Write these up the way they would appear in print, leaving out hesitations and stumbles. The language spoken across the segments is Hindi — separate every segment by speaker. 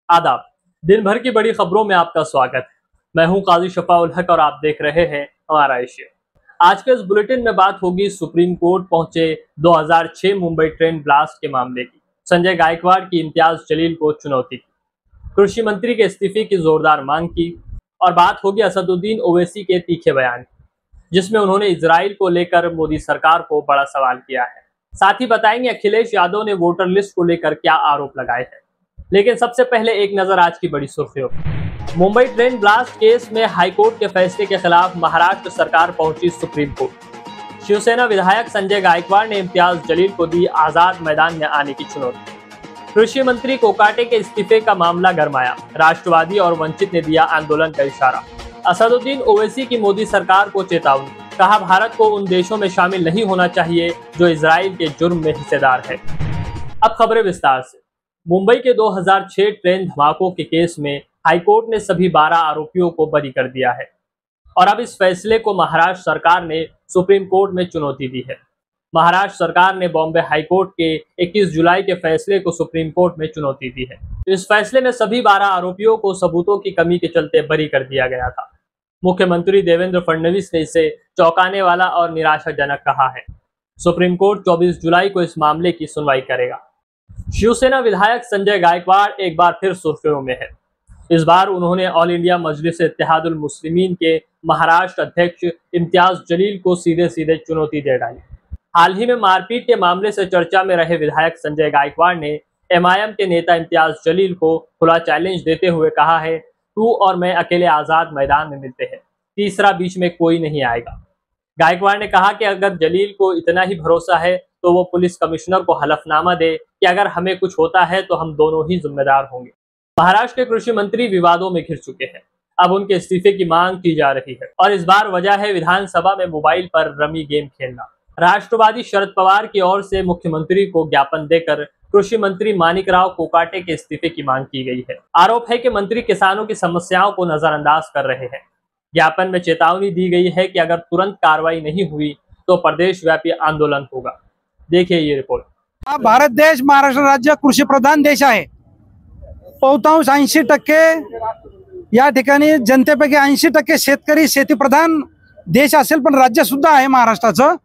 Speaker 1: आदाब। दिन भर की बड़ी खबरों में आपका स्वागत है। मैं हूं काजी शफाउल हक और आप देख रहे हैं हमारा एशिया। आज के इस बुलेटिन में बात होगी सुप्रीम कोर्ट पहुंचे 2006 मुंबई ट्रेन ब्लास्ट के मामले की, संजय गायकवाड़ की इम्तियाज जलील को चुनौती की, कृषि मंत्री के इस्तीफे की जोरदार मांग की और बात होगी असदुद्दीन ओवैसी के तीखे बयान की, जिसमें उन्होंने इजराइल को लेकर मोदी सरकार को बड़ा सवाल किया है। साथ ही बताएंगे अखिलेश यादव ने वोटर लिस्ट को लेकर क्या आरोप लगाए हैं। लेकिन सबसे पहले एक नजर आज की बड़ी सुर्खियों पर। मुंबई ट्रेन ब्लास्ट केस में हाईकोर्ट के फैसले के खिलाफ महाराष्ट्र सरकार पहुंची सुप्रीम कोर्ट। शिवसेना विधायक संजय गायकवाड़ ने इम्तियाज जलील को दी आजाद मैदान में आने की चुनौती। कृषि मंत्री कोकाटे के इस्तीफे का मामला गरमाया, राष्ट्रवादी और वंचित ने दिया आंदोलन का इशारा। असदुद्दीन ओवैसी की मोदी सरकार को चेतावनी, कहा भारत को उन देशों में शामिल नहीं होना चाहिए जो इजराइल के जुर्म में हिस्सेदार है। अब खबरें विस्तार से। मुंबई के 2006 ट्रेन धमाकों के केस में हाईकोर्ट ने सभी 12 आरोपियों को बरी कर दिया है और अब इस फैसले को महाराष्ट्र सरकार ने सुप्रीम कोर्ट में चुनौती दी है। महाराष्ट्र सरकार ने बॉम्बे हाईकोर्ट के 21 जुलाई के फैसले को सुप्रीम कोर्ट में चुनौती दी है। इस फैसले में सभी 12 आरोपियों को सबूतों की कमी के चलते बरी कर दिया गया था। मुख्यमंत्री देवेंद्र फडणवीस ने इसे चौंकाने वाला और निराशाजनक कहा है। सुप्रीम कोर्ट 24 जुलाई को इस मामले की सुनवाई करेगा। शिवसेना विधायक संजय गायकवाड़ एक बार फिर सुर्खियों में है। इस बार उन्होंने ऑल इंडिया मजलिस इत्तेहादुल मुस्लिमीन के महाराष्ट्र अध्यक्ष इम्तियाज जलील को सीधे सीधे चुनौती दे डाली। हाल ही में मारपीट के मामले से चर्चा में रहे विधायक संजय गायकवाड़ ने एमआईएम के नेता इम्तियाज जलील को खुला चैलेंज देते हुए कहा है, तू और मैं अकेले आजाद मैदान में मिलते हैं, तीसरा बीच में कोई नहीं आएगा। गायकवाड़ ने कहा कि अगर जलील को इतना ही भरोसा है तो वो पुलिस कमिश्नर को हलफनामा दे कि अगर हमें कुछ होता है तो हम दोनों ही जिम्मेदार होंगे। महाराष्ट्र के कृषि मंत्री विवादों में घिर चुके हैं। अब उनके इस्तीफे की मांग की जा रही है और इस बार वजह है विधानसभा में मोबाइल पर रमी गेम खेलना। राष्ट्रवादी शरद पवार की ओर से मुख्यमंत्री को ज्ञापन देकर कृषि मंत्री मानिकराव कोकाटे के इस्तीफे की मांग की गई है। आरोप है कि मंत्री किसानों की समस्याओं को नजरअंदाज कर रहे हैं। ज्ञापन में चेतावनी दी गई है कि अगर तुरंत कार्रवाई नहीं हुई तो प्रदेश व्यापी आंदोलन होगा। देखिए ये रिपोर्ट।
Speaker 2: हा भारत देश महाराष्ट्र राज्य कृषी प्रधान देश आहे। बहुतांश 80% या ठिकाणी जनतेपैकी 80% शेतकरी शेती प्रधान देश असेल, पण राज्य सुद्धा आहे महाराष्ट्राचं।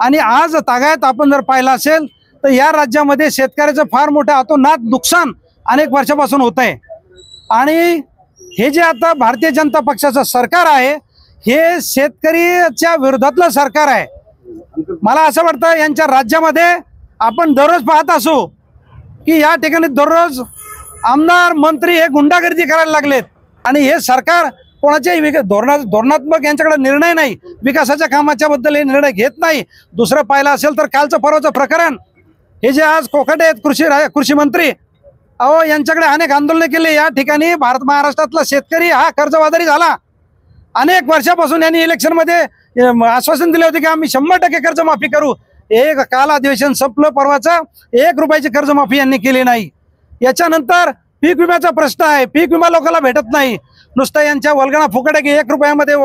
Speaker 2: आणि आज तागायत आपण जर पाहिलं असेल तर या राज्यामध्ये शेतकऱ्याचं फार मोठं अतोनात नुकसान अनेक वर्षापासून होत आहे। आणि हे जे आता भारतीय जनता पक्षाचं सरकार आहे हे शेतकरीच्या विरोधातलं सरकार आहे। मला असं वाटतं यांच्या राज्यामध्ये आपण दररोज पाहत असू की या ठिकाणी दररोज आमदार मंत्री हे गुंडागर्दी करायला लागलेत आणि हे सरकार कोणाच्याही धोरणात्मक यांच्याकडे निर्णय नाही, विकासाच्या कामाच्या बद्दल हे निर्णय घेत नाही। दुसरं पाहिलं असेल तर कालचं परवाचं प्रकरण हे जे आज कोकाटे आहेत कृषी मंत्री, अहो यांच्याकडे अनेक आंदोलने केली। या ठिकाणी महाराष्ट्रातला शेतकरी हा कर्जबाजारी झाला। अनेक वर्षापासून यांनी इलेक्शन मध्ये आश्वासन दिले होते की आम्ही 100% कर्जमाफी करू। एक काल अधिवेशन संपलं परवाचा, 1 रुपयाची कर्जमाफी यांनी केली नाही। याच्यानंतर पीक विम्याचा प्रश्न आहे, पीक विमा लोकांना भेटत नाही। नुसतं यांच्या वल्गणा फुकट आहे की 1 रुपयामध्ये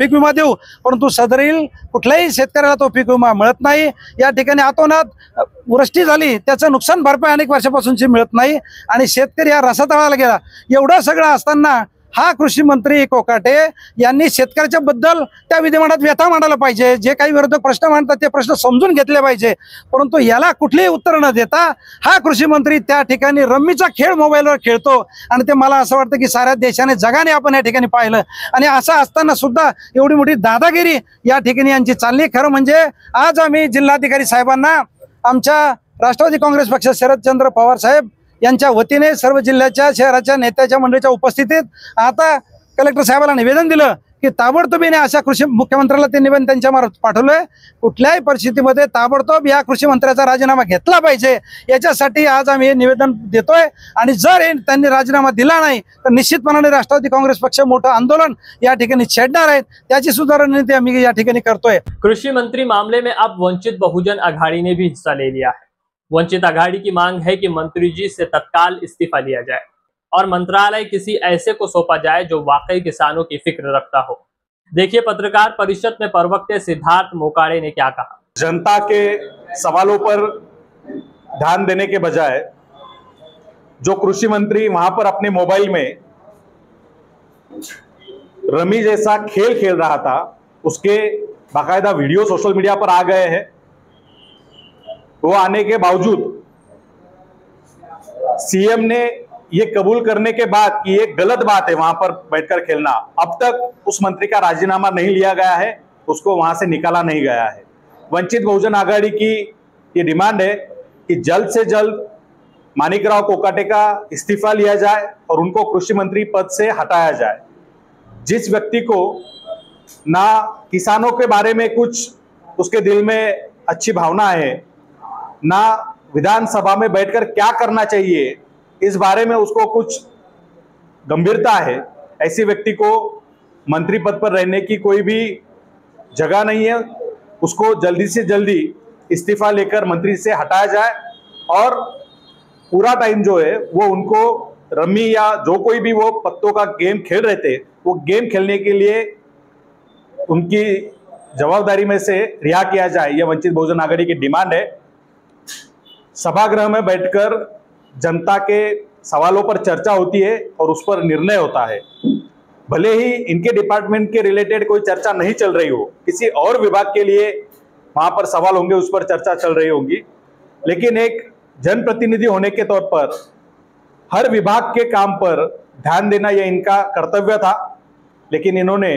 Speaker 2: पीक विमा देऊ, परंतु सदरील कुठल्याही शेतकऱ्याला तो पीक विमा मिळत नाही। या ठिकाणी अतोनात वृष्टी झाली, त्याचं नुकसान भरपाई अनेक वर्षापासूनची मिळत नाही आणि शेतकरी हा रसातळाला गेला। एवढं सगळं असताना हा कृषी मंत्री कोकाटे यांनी शेतकऱ्याच्या बद्दल त्या विधिमंडळात व्यथा मांडायला पाहिजे। जे काही विरोधक प्रश्न मांडतात ते प्रश्न समजून घेतले पाहिजे, परंतु याला कुठलीही उत्तर न देता हा कृषी मंत्री त्या ठिकाणी रम्मीचा खेळ मोबाईलवर खेळतो आणि ते मला असं वाटतं की साऱ्या देशाने जगाने आपण या ठिकाणी पाहिलं। आणि असं असताना सुद्धा एवढी मोठी दादागिरी या ठिकाणी यांची चालली। खरं म्हणजे आज आम्ही जिल्हाधिकारी साहेबांना आमच्या राष्ट्रवादी काँग्रेस पक्ष शरदचंद्र पवार साहेब यांच्या वतीने सर्व जिल्ह्याच्या शहराच्या नेत्याच्या मंडळीच्या उपस्थितीत आता कलेक्टर साहेबांना निवेदन दिलं की ताबडतोबीने अशा कृषी मुख्यमंत्र्याला ते निवेदन त्यांच्या मार्फत पाठवलंय। कुठल्याही परिस्थितीमध्ये ताबडतोब या कृषी मंत्र्याचा राजीनामा घेतला पाहिजे, याच्यासाठी आज आम्ही हे निवेदन देतोय। आणि जर त्यांनी राजीनामा दिला नाही तर निश्चितपणाने राष्ट्रवादी काँग्रेस पक्ष मोठं आंदोलन या ठिकाणी छेडणार आहेत, त्याची सुद्धा रणनीती आम्ही या ठिकाणी करतोय।
Speaker 1: कृषि मंत्री मामले में अब वंचित बहुजन अघाड़ी ने भी हिस्सा ले लिया है। वंचित अघाड़ी की मांग है कि मंत्री जी से तत्काल इस्तीफा लिया जाए और मंत्रालय किसी ऐसे को सौंपा जाए जो वाकई किसानों की फिक्र रखता हो। देखिए पत्रकार परिषद में प्रवक्ता सिद्धार्थ मोकाड़े ने क्या कहा।
Speaker 3: जनता के सवालों पर ध्यान देने के बजाय जो कृषि मंत्री वहां पर अपने मोबाइल में रमी जैसा खेल खेल रहा था, उसके बाकायदा वीडियो सोशल मीडिया पर आ गए हैं। वो आने के बावजूद सीएम ने ये कबूल करने के बाद कि ये गलत बात है वहां पर बैठकर खेलना, अब तक उस मंत्री का राजीनामा नहीं लिया गया है, उसको वहां से निकाला नहीं गया है। वंचित बहुजन आघाड़ी की ये डिमांड है कि जल्द से जल्द माणिकराव कोकाटे का इस्तीफा लिया जाए और उनको कृषि मंत्री पद से हटाया जाए। जिस व्यक्ति को ना किसानों के बारे में कुछ उसके दिल में अच्छी भावना है, ना विधानसभा में बैठकर क्या करना चाहिए इस बारे में उसको कुछ गंभीरता है, ऐसे व्यक्ति को मंत्री पद पर रहने की कोई भी जगह नहीं है। उसको जल्दी से जल्दी इस्तीफा लेकर मंत्री से हटाया जाए और पूरा टाइम जो है वो उनको रमी या जो कोई भी वो पत्तों का गेम खेल रहे थे, वो गेम खेलने के लिए उनकी जवाबदारी में से रिहा किया जाए। यह वंचित बहुजन आघाड़ी की डिमांड है। सभागृह में बैठकर जनता के सवालों पर चर्चा होती है और उस पर निर्णय होता है। भले ही इनके डिपार्टमेंट के रिलेटेड कोई चर्चा नहीं चल रही हो, किसी और विभाग के लिए वहां पर सवाल होंगे, उस पर चर्चा चल रही होगी, लेकिन एक जनप्रतिनिधि होने के तौर पर हर विभाग के काम पर ध्यान देना यह इनका कर्तव्य था। लेकिन इन्होंने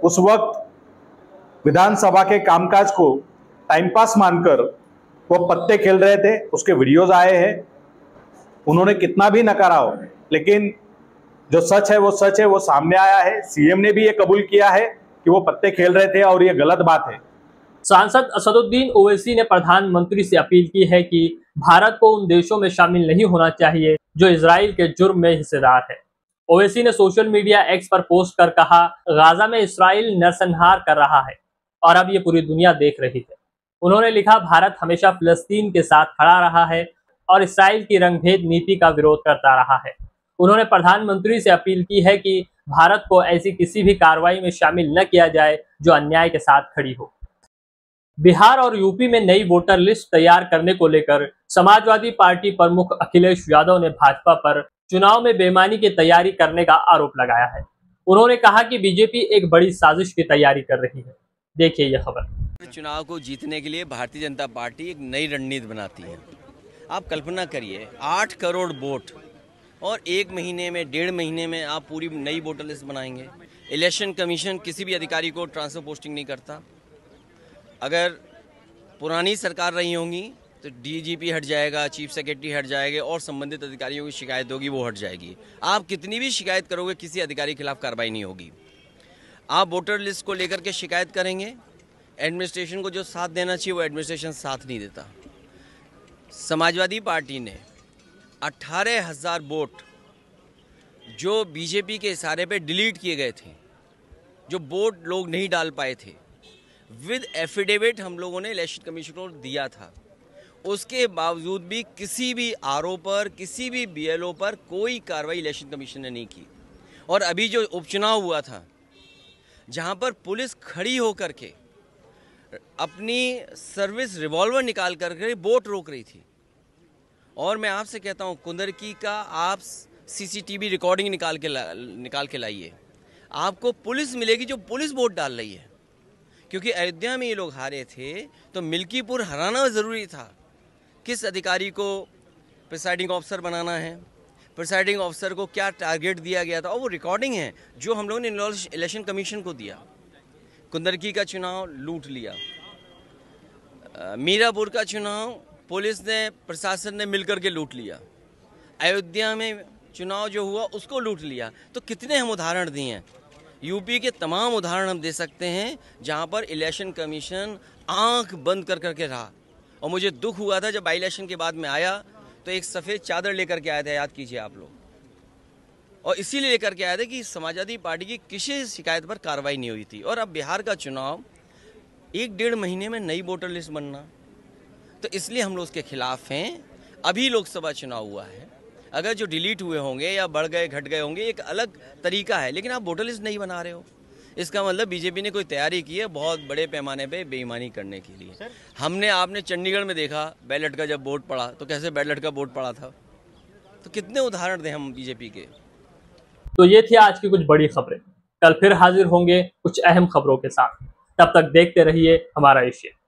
Speaker 3: उस वक्त विधानसभा के कामकाज को टाइम पास मानकर वो पत्ते खेल रहे थे। उसके वीडियोज आए हैं, उन्होंने कितना भी नकारा हो, लेकिन जो सच है वो सच है, वो सामने आया है। सीएम ने भी ये कबूल किया है कि वो पत्ते खेल रहे थे और ये गलत बात है।
Speaker 1: सांसद असदुद्दीन ओवैसी ने प्रधानमंत्री से अपील की है कि भारत को उन देशों में शामिल नहीं होना चाहिए जो इजराइल के जुर्म में हिस्सेदार है। ओवैसी ने सोशल मीडिया एक्स पर पोस्ट कर कहा, गाजा में इस्राइल नरसंहार कर रहा है और अब ये पूरी दुनिया देख रही है। उन्होंने लिखा, भारत हमेशा फिलिस्तीन के साथ खड़ा रहा है और इस्राइल की रंगभेद नीति का विरोध करता रहा है। उन्होंने प्रधानमंत्री से अपील की है कि भारत को ऐसी किसी भी कार्रवाई में शामिल न किया जाए जो अन्याय के साथ खड़ी हो। बिहार और यूपी में नई वोटर लिस्ट तैयार करने को लेकर समाजवादी पार्टी प्रमुख अखिलेश यादव ने भाजपा पर चुनाव में बेईमानी की तैयारी करने का आरोप लगाया है। उन्होंने कहा कि बीजेपी एक बड़ी साजिश की तैयारी कर रही है। देखिए यह खबर।
Speaker 4: चुनाव को जीतने के लिए भारतीय जनता पार्टी एक नई रणनीति बनाती है। आप कल्पना करिए, 8 करोड़ वोट और 1 महीने में 1.5 महीने में आप पूरी नई वोटर लिस्ट बनाएंगे। इलेक्शन कमीशन किसी भी अधिकारी को ट्रांसफर पोस्टिंग नहीं करता। अगर पुरानी सरकार रही होंगी तो डीजीपी हट जाएगा, चीफ सेक्रेटरी हट जाएंगे और संबंधित अधिकारियों की शिकायत होगी, वो हट जाएगी। आप कितनी भी शिकायत करोगे, किसी अधिकारी के खिलाफ कार्रवाई नहीं होगी। आप वोटर लिस्ट को लेकर के शिकायत करेंगे, एडमिनिस्ट्रेशन को जो साथ देना चाहिए वो एडमिनिस्ट्रेशन साथ नहीं देता। समाजवादी पार्टी ने 18,000 वोट जो बीजेपी के इशारे पे डिलीट किए गए थे, जो वोट लोग नहीं डाल पाए थे, विद एफिडेविट हम लोगों ने इलेक्शन कमीशन को दिया था। उसके बावजूद भी किसी भी आरओ पर, किसी भी बीएलओ पर कोई कार्रवाई इलेक्शन कमीशन ने नहीं की। और अभी जो उपचुनाव हुआ था, जहां पर पुलिस खड़ी होकर के अपनी सर्विस रिवॉल्वर निकाल करके वोट रोक रही थी। और मैं आपसे कहता हूं, कुंदरकी का आप सीसीटीवी रिकॉर्डिंग निकाल के लाइए, आपको पुलिस मिलेगी जो पुलिस वोट डाल रही है। क्योंकि अयोध्या में ये लोग हारे थे तो मिल्कीपुर हराना ज़रूरी था। किस अधिकारी को प्रिसाइडिंग ऑफिसर बनाना है, प्रिसाइडिंग ऑफिसर को क्या टारगेट दिया गया था, और वो रिकॉर्डिंग है जो हम लोगों ने इलेक्शन कमीशन को दिया। कुंदरकी का चुनाव लूट लिया, मीरापुर का चुनाव पुलिस ने, प्रशासन ने मिलकर के लूट लिया, अयोध्या में चुनाव जो हुआ उसको लूट लिया। तो कितने हम उदाहरण दिए हैं, यूपी के तमाम उदाहरण हम दे सकते हैं जहां पर इलेक्शन कमीशन आंख बंद कर करके रहा। और मुझे दुख हुआ था जब बाई इलेक्शन के बाद में आया तो एक सफ़ेद चादर लेकर के आया था, याद कीजिए आप लोग, और इसीलिए लेकर के आया था कि समाजवादी पार्टी की किसी शिकायत पर कार्रवाई नहीं हुई थी। और अब बिहार का चुनाव 1-1.5 महीने में नई वोटर लिस्ट बनना, तो इसलिए हम लोग उसके खिलाफ हैं। अभी लोकसभा चुनाव हुआ है, अगर जो डिलीट हुए होंगे या बढ़ गए घट गए होंगे एक अलग तरीका है, लेकिन आप वोटर लिस्ट नहीं बना रहे हो, इसका मतलब बीजेपी ने कोई तैयारी की है बहुत बड़े पैमाने पे बेईमानी करने के लिए। आपने चंडीगढ़ में देखा बैलेट का जब वोट पड़ा तो कैसे बैलेट का वोट पड़ा था, तो कितने उदाहरण दें हम बीजेपी के।
Speaker 1: तो ये थी आज की कुछ बड़ी खबरें। कल फिर हाजिर होंगे कुछ अहम खबरों के साथ। तब तक देखते रहिए हमारा एशिया।